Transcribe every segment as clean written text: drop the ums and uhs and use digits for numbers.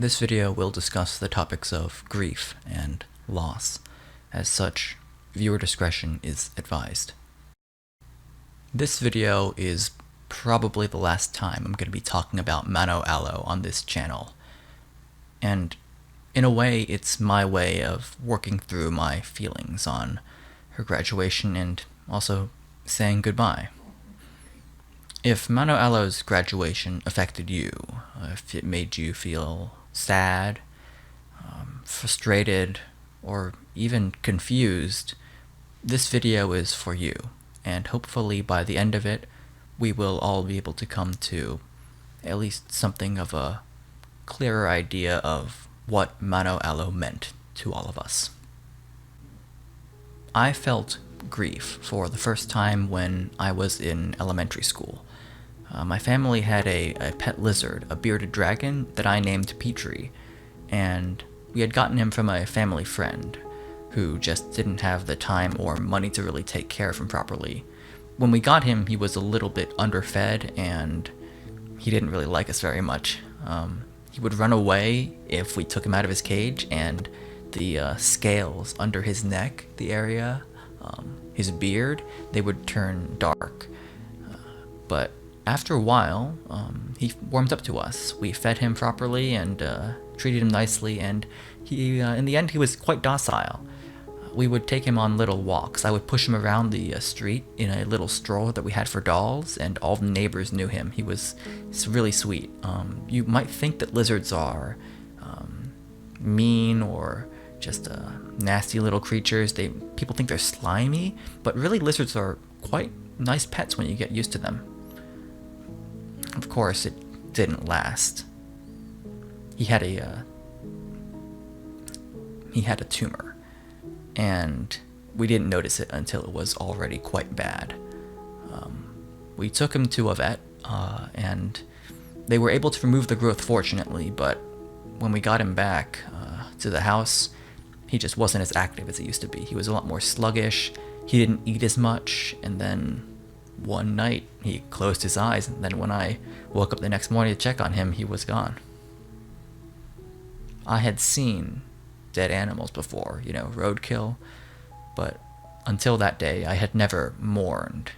This video will discuss the topics of grief and loss. As such, viewer discretion is advised. This video is probably the last time I'm going to be talking about Mano Aloe on this channel. And in a way, it's my way of working through my feelings on her graduation and also saying goodbye. If Mano Aloe's graduation affected you, if it made you feel sad, frustrated, or even confused, this video is for you, and hopefully by the end of it, we will all be able to come to at least something of a clearer idea of what Mano Aloe meant to all of us. I felt grief for the first time when I was in elementary school. My family had a pet lizard, a bearded dragon, that I named Petrie, and we had gotten him from a family friend who just didn't have the time or money to really take care of him properly. When we got him, he was a little bit underfed, and he didn't really like us very much. He would run away if we took him out of his cage, and the scales under his neck, the area, his beard, they would turn dark. But after a while, he warmed up to us. We fed him properly and treated him nicely, and he, in the end, he was quite docile. We would take him on little walks. I would push him around the street in a little stroller that we had for dolls, and all the neighbors knew him. He's really sweet. You might think that lizards are mean or just nasty little creatures. People think they're slimy, but really lizards are quite nice pets when you get used to them. Of course, it didn't last. He had a tumor, and we didn't notice it until it was already quite bad. We took him to a vet, and they were able to remove the growth fortunately, but when we got him back to the house, he just wasn't as active as he used to be. He was a lot more sluggish, he didn't eat as much, and then one night he closed his eyes, and then when I woke up the next morning to check on him, he was gone. I had seen dead animals before, roadkill, but until that day I had never mourned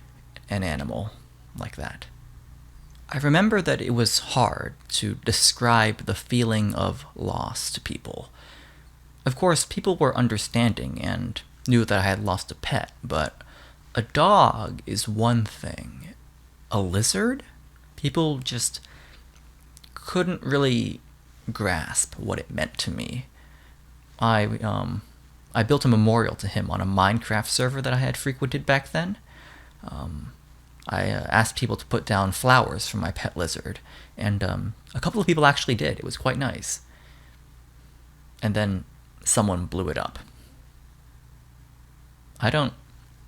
an animal like that. I remember that it was hard to describe the feeling of loss to people. Of course, people were understanding and knew that I had lost a pet, but a dog is one thing. A lizard? People just couldn't really grasp what it meant to me. I built a memorial to him on a Minecraft server that I had frequented back then. I asked people to put down flowers for my pet lizard, and a couple of people actually did. It was quite nice. And then someone blew it up. I don't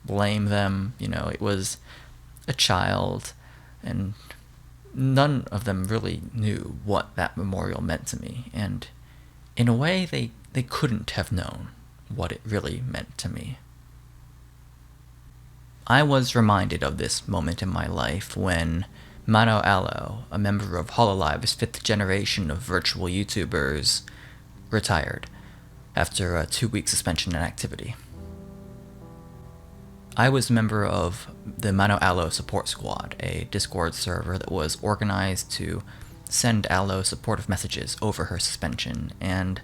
blame them, it was a child, and none of them really knew what that memorial meant to me, and in a way they couldn't have known what it really meant to me. I was reminded of this moment in my life when Mano Aloe, a member of Hololive's 5th generation of virtual YouTubers, retired after a 2-week suspension in activity. I was a member of the Mano Aloe Support Squad, a Discord server that was organized to send Aloe supportive messages over her suspension, and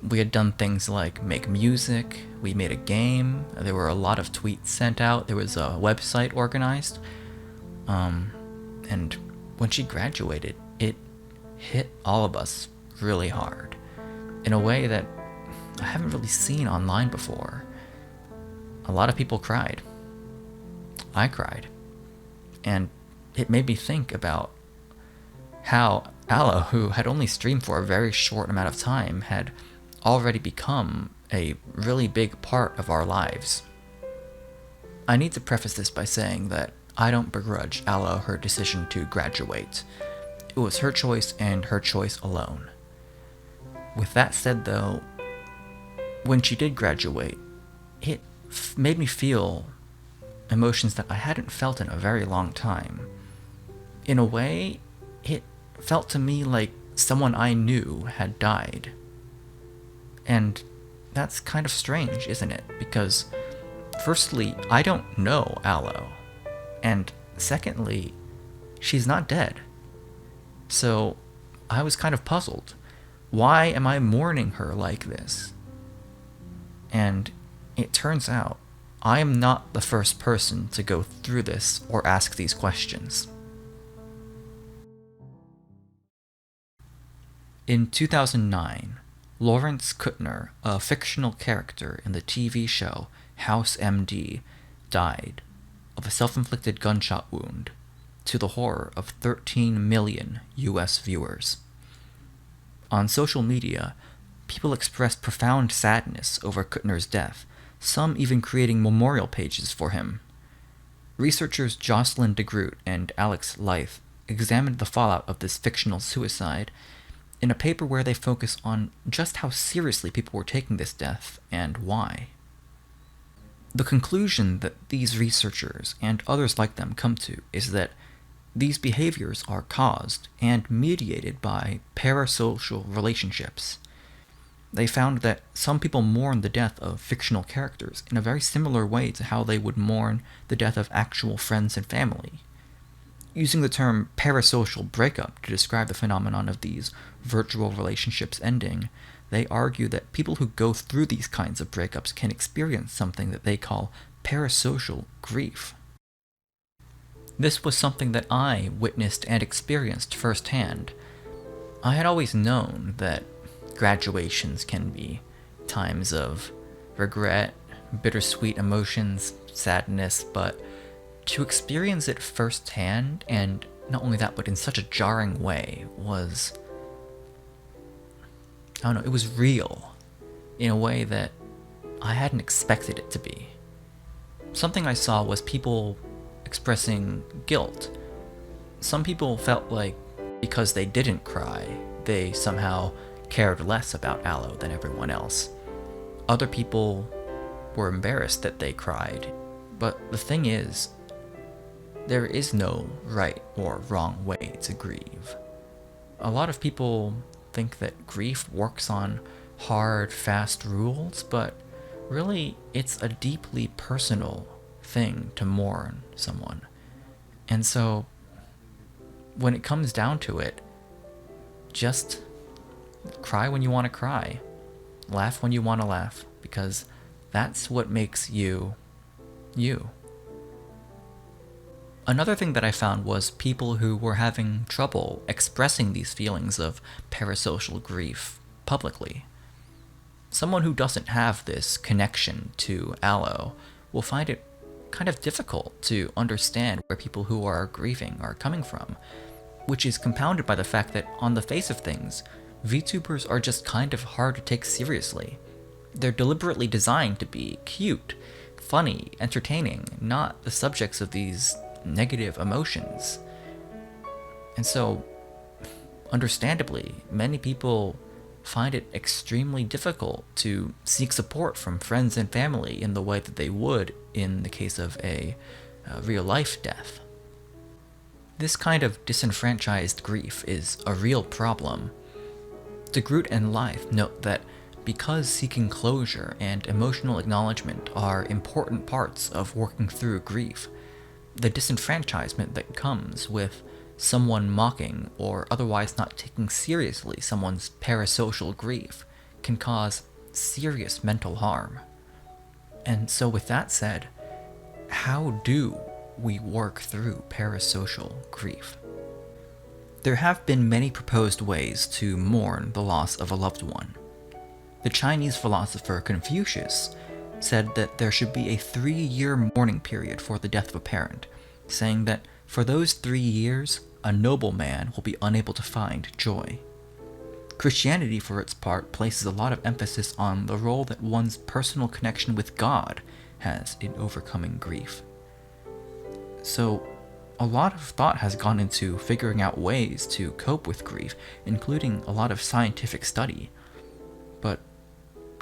we had done things like make music, we made a game, there were a lot of tweets sent out, there was a website organized, and when she graduated, it hit all of us really hard, in a way that I haven't really seen online before. A lot of people cried. I cried. And it made me think about how Aloe, who had only streamed for a very short amount of time, had already become a really big part of our lives. I need to preface this by saying that I don't begrudge Aloe her decision to graduate. It was her choice and her choice alone. With that said though, when she did graduate, it made me feel emotions that I hadn't felt in a very long time. In a way, it felt to me like someone I knew had died. And that's kind of strange, isn't it? Because, firstly, I don't know Aloe. And secondly, she's not dead. So I was kind of puzzled. Why am I mourning her like this? And it turns out I am not the first person to go through this or ask these questions. In 2009, Lawrence Kutner, a fictional character in the TV show House MD, died of a self-inflicted gunshot wound, to the horror of 13 million US viewers. On social media, people expressed profound sadness over Kutner's death, some even creating memorial pages for him. Researchers Jocelyn DeGroot and Leith examined the fallout of this fictional suicide in a paper where they focus on just how seriously people were taking this death and why. The conclusion that these researchers and others like them come to is that these behaviors are caused and mediated by parasocial relationships. They found that some people mourn the death of fictional characters in a very similar way to how they would mourn the death of actual friends and family. Using the term parasocial breakup to describe the phenomenon of these virtual relationships ending, they argue that people who go through these kinds of breakups can experience something that they call parasocial grief. This was something that I witnessed and experienced firsthand. I had always known that graduations can be times of regret, bittersweet emotions, sadness, but to experience it firsthand, and not only that, but in such a jarring way, was, I don't know, it was real in a way that I hadn't expected it to be. Something I saw was people expressing guilt. Some people felt like because they didn't cry, they somehow cared less about Aloe than everyone else. Other people were embarrassed that they cried, but the thing is, there is no right or wrong way to grieve. A lot of people think that grief works on hard, fast rules, but really it's a deeply personal thing to mourn someone. And so, when it comes down to it, just cry when you want to cry. Laugh when you want to laugh, because that's what makes you, you. Another thing that I found was people who were having trouble expressing these feelings of parasocial grief publicly. Someone who doesn't have this connection to Aloe will find it kind of difficult to understand where people who are grieving are coming from, which is compounded by the fact that on the face of things, VTubers are just kind of hard to take seriously. They're deliberately designed to be cute, funny, entertaining, not the subjects of these negative emotions. And so, understandably, many people find it extremely difficult to seek support from friends and family in the way that they would in the case of a real-life death. This kind of disenfranchised grief is a real problem. DeGroot and Leith note that because seeking closure and emotional acknowledgement are important parts of working through grief, the disenfranchisement that comes with someone mocking or otherwise not taking seriously someone's parasocial grief can cause serious mental harm. And so with that said, how do we work through parasocial grief? There have been many proposed ways to mourn the loss of a loved one. The Chinese philosopher Confucius said that there should be a 3-year mourning period for the death of a parent, saying that for those 3 years, a noble man will be unable to find joy. Christianity, for its part, places a lot of emphasis on the role that one's personal connection with God has in overcoming grief. So, a lot of thought has gone into figuring out ways to cope with grief, including a lot of scientific study. But,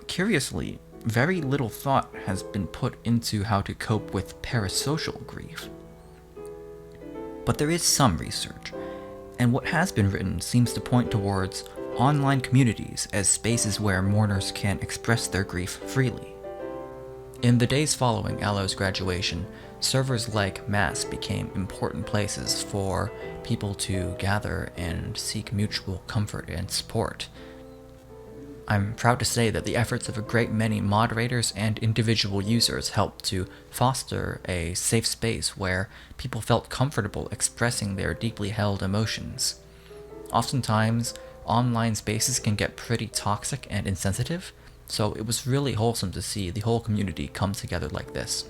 curiously, very little thought has been put into how to cope with parasocial grief. But there is some research. and what has been written seems to point towards online communities as spaces where mourners can express their grief freely. In the days following Aloe's graduation, servers like Mass became important places for people to gather and seek mutual comfort and support. I'm proud to say that the efforts of a great many moderators and individual users helped to foster a safe space where people felt comfortable expressing their deeply held emotions. Oftentimes, online spaces can get pretty toxic and insensitive, so it was really wholesome to see the whole community come together like this.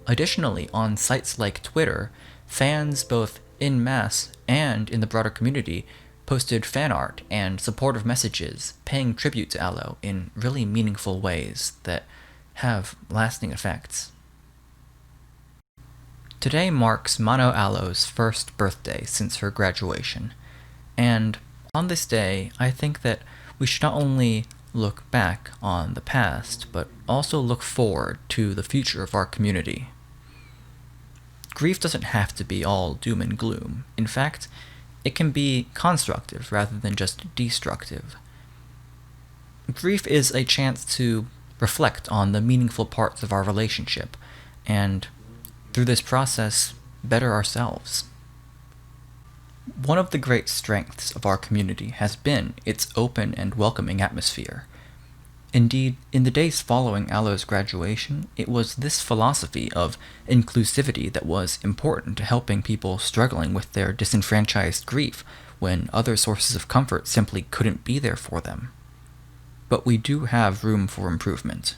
Additionally, on sites like Twitter, fans both en masse and in the broader community posted fan art and supportive messages paying tribute to Aloe in really meaningful ways that have lasting effects. Today marks Mano Aloe's first birthday since her graduation, and on this day, I think that we should not only look back on the past, but also look forward to the future of our community. Grief doesn't have to be all doom and gloom. In fact, it can be constructive rather than just destructive. Grief is a chance to reflect on the meaningful parts of our relationship, and through this process, better ourselves. One of the great strengths of our community has been its open and welcoming atmosphere. Indeed, in the days following Aloe's graduation, it was this philosophy of inclusivity that was important to helping people struggling with their disenfranchised grief when other sources of comfort simply couldn't be there for them. But we do have room for improvement.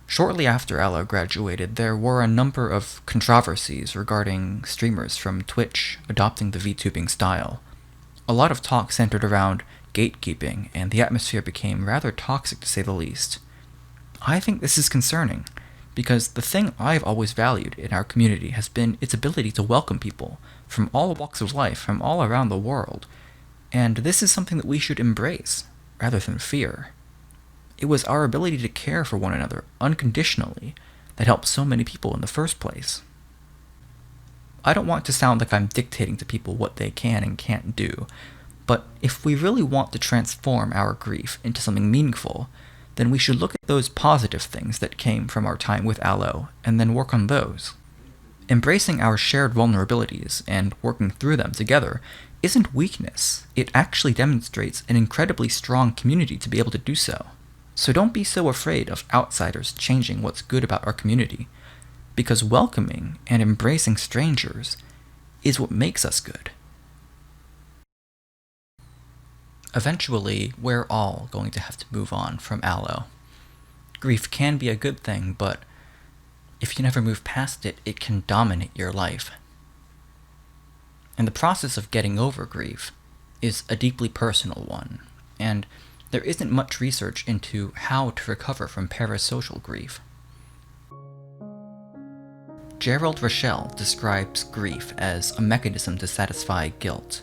Shortly after Eyal graduated, there were a number of controversies regarding streamers from Twitch adopting the VTubing style. A lot of talk centered around gatekeeping, and the atmosphere became rather toxic to say the least. I think this is concerning, because the thing I've always valued in our community has been its ability to welcome people from all walks of life, from all around the world, and this is something that we should embrace, rather than fear. It was our ability to care for one another unconditionally that helped so many people in the first place. I don't want to sound like I'm dictating to people what they can and can't do, but if we really want to transform our grief into something meaningful, then we should look at those positive things that came from our time with Eyal and then work on those. Embracing our shared vulnerabilities and working through them together isn't weakness. It actually demonstrates an incredibly strong community to be able to do so. So don't be so afraid of outsiders changing what's good about our community, because welcoming and embracing strangers is what makes us good. Eventually, we're all going to have to move on from Eyal. Grief can be a good thing, but if you never move past it, it can dominate your life. And the process of getting over grief is a deeply personal one, and there isn't much research into how to recover from parasocial grief. Rochelle describes grief as a mechanism to satisfy guilt.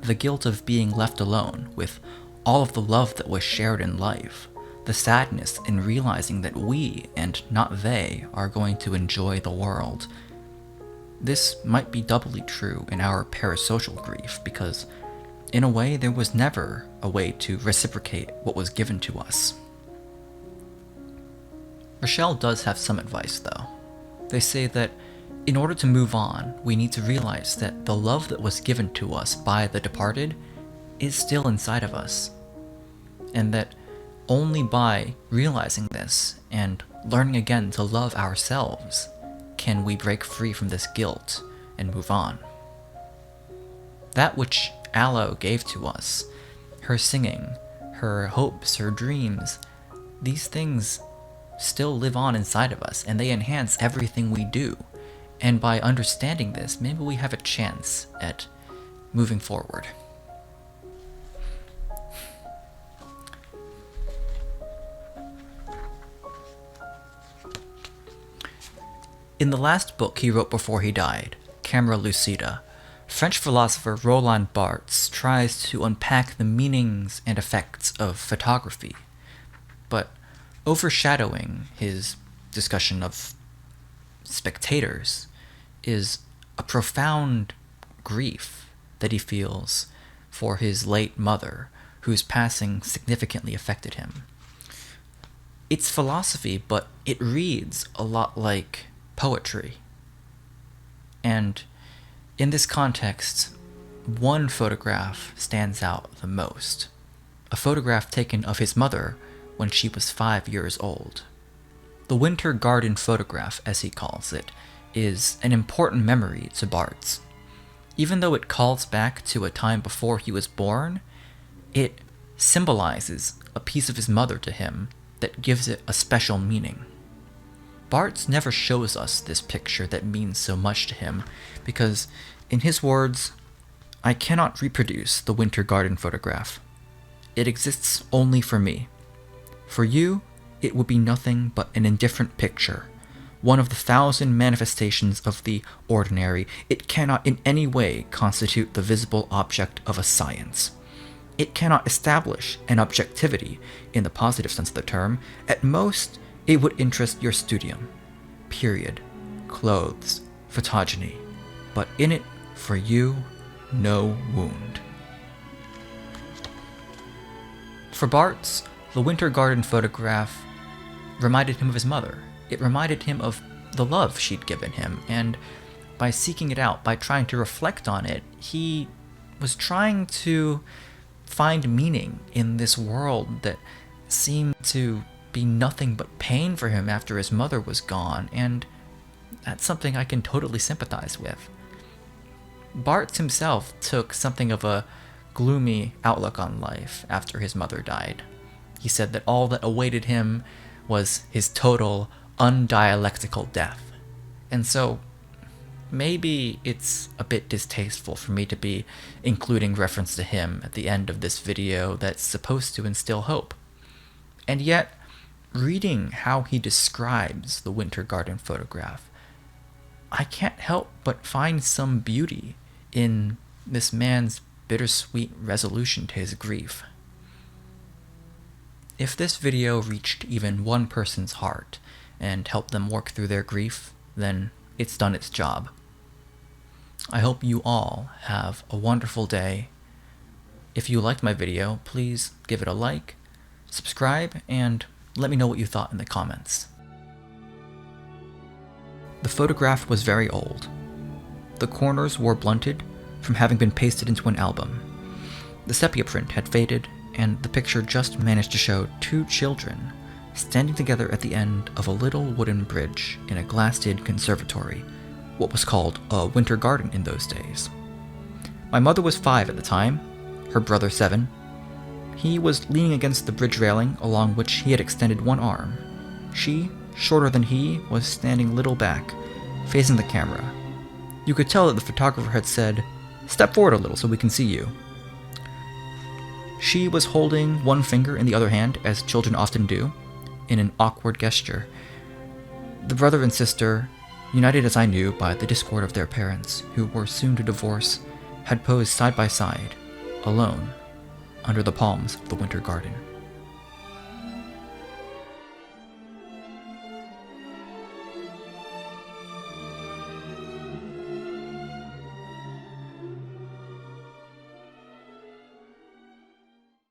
The guilt of being left alone with all of the love that was shared in life, the sadness in realizing that we, and not they, are going to enjoy the world. This might be doubly true in our parasocial grief, because in a way, there was never a way to reciprocate what was given to us. Rochelle does have some advice, though. They say that in order to move on, we need to realize that the love that was given to us by the departed is still inside of us, and that only by realizing this and learning again to love ourselves can we break free from this guilt and move on. That which Eyal gave to us, her singing, her hopes, her dreams, these things still live on inside of us, and they enhance everything we do. And by understanding this, maybe we have a chance at moving forward. In the last book he wrote before he died, Camera Lucida, French philosopher Roland Barthes tries to unpack the meanings and effects of photography, but overshadowing his discussion of spectators is a profound grief that he feels for his late mother, whose passing significantly affected him. It's philosophy, but it reads a lot like poetry. And in this context, one photograph stands out the most. A photograph taken of his mother when she was 5 years old. The Winter Garden photograph, as he calls it, is an important memory to Barthes. Even though it calls back to a time before he was born, it symbolizes a piece of his mother to him that gives it a special meaning. Barthes never shows us this picture that means so much to him because, in his words, "I cannot reproduce the Winter Garden photograph. It exists only for me. For you, it would be nothing but an indifferent picture, one of the 1,000 manifestations of the ordinary. It cannot in any way constitute the visible object of a science. It cannot establish an objectivity in the positive sense of the term. At most, it would interest your studium. Period. Clothes. Photogeny. But in it, for you, no wound." For Barthes, the Winter Garden photograph reminded him of his mother. It reminded him of the love she'd given him, and by seeking it out, by trying to reflect on it, he was trying to find meaning in this world that seemed to be nothing but pain for him after his mother was gone, and that's something I can totally sympathize with. Barthes himself took something of a gloomy outlook on life after his mother died. He said that all that awaited him was his total, undialectical death. And so, maybe it's a bit distasteful for me to be including reference to him at the end of this video that's supposed to instill hope. And yet, reading how he describes the Winter Garden photograph, I can't help but find some beauty in this man's bittersweet resolution to his grief. If this video reached even one person's heart and helped them work through their grief, then it's done its job. I hope you all have a wonderful day. If you liked my video, please give it a like, subscribe, and let me know what you thought in the comments. The photograph was very old. The corners were blunted from having been pasted into an album. The sepia print had faded, and the picture just managed to show two children standing together at the end of a little wooden bridge in a glassed-in conservatory, what was called a winter garden in those days. My mother was 5 at the time, her brother 7. He was leaning against the bridge railing along which he had extended one arm. She, shorter than he, was standing a little back, facing the camera. You could tell that the photographer had said, "Step forward a little so we can see you." She was holding one finger in the other hand, as children often do, in an awkward gesture. The brother and sister, united as I knew by the discord of their parents, who were soon to divorce, had posed side by side, alone, under the palms of the winter garden.